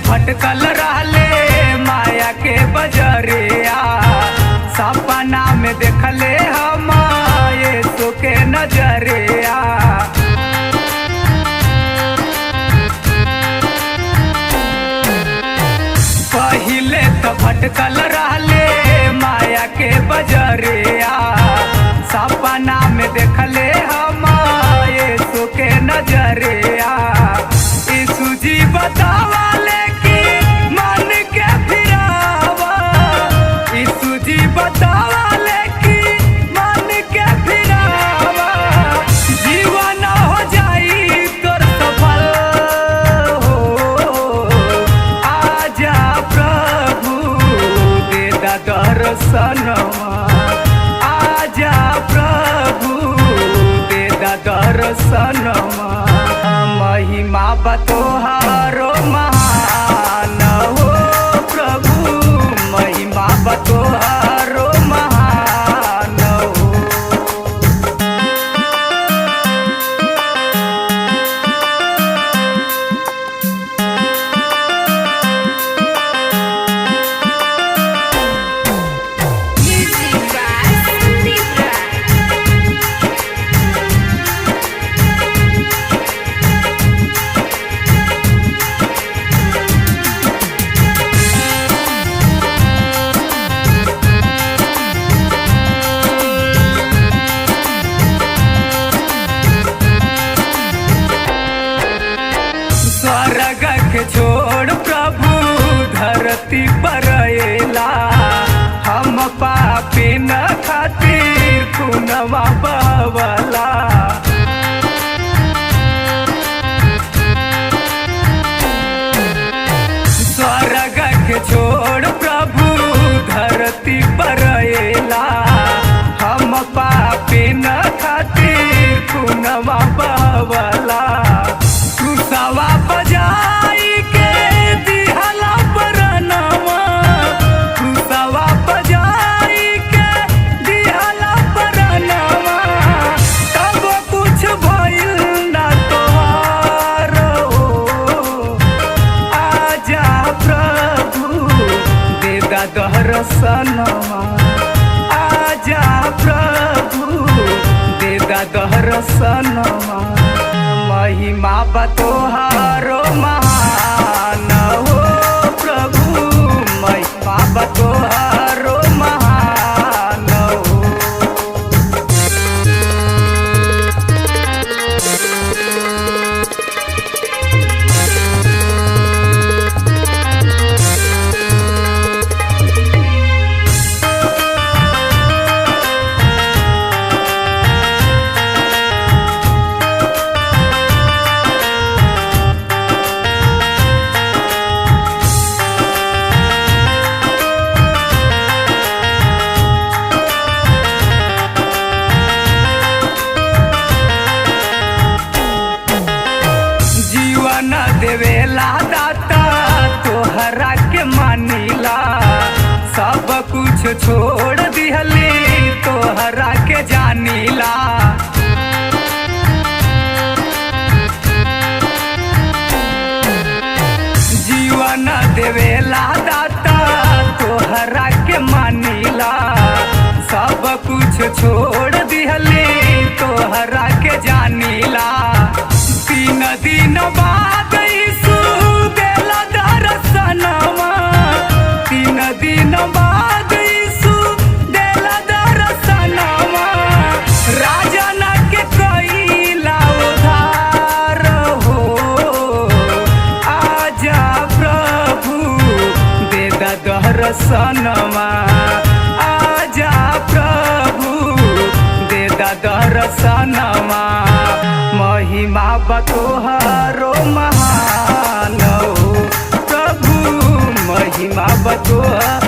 भटकल रहले माया के बजरिया, सपना में देखले हम यीशु के नजरिया। पहिले तो भटकल रहले माया के बजरिया, सपना में देखले हम यीशु के नजरिया। यीशु जी बतावले कि मन के फिरावा, यीशु जी बतावले कि मन के फिरावा, जीवन हो जाई तोर सफल हो। आजा प्रभु दे दा दर्शनवा, आजा प्रभु दे दा दर्शनवा। महिमा बतोहारो महान हो प्रभु, महिमा बतोहारो महान हो। स्वर्ग के छोड़ प्रभु धरती पर अएला, हम पापी न खातिर खूनवा बहवला। स्वर्ग के छोड़ प्रभु धरती पर अएला, हम पापी न खातिर खूनवा बहवला। क्रूसवा बजाई के दिहला परनवा, क्रूसवा बजाई के दिहला परनवा, तब कुछ भइल ना तोहार हो। आजा प्रभु दे दा दर्शनवा, आजा प्रभु दे दा दर्शनवा। महिमा बतोहारो महान हो प्रभु, महिमा बतोहारो महान हो। देवेला दाता तोहरा के मानीला, सब कुछ छोड़ दिहली तोहरा के जानीला। जीवन देवेला दाता तोहरा के मानीला, सब कुछ छोड़ दिहली तोहरा के जानीला। 3 दिन बाद यीशु देला दर्शनवा, 3 दिन बाद यीशु देला दर्शनवा। राजन के कइला उद्धार हो, आजा प्रभु दे दा दर्शनवा, आजा प्रभु दे दा दर्शनवा। महिमा बतोहारो महान हो प्रभु, महिमा बतोहारो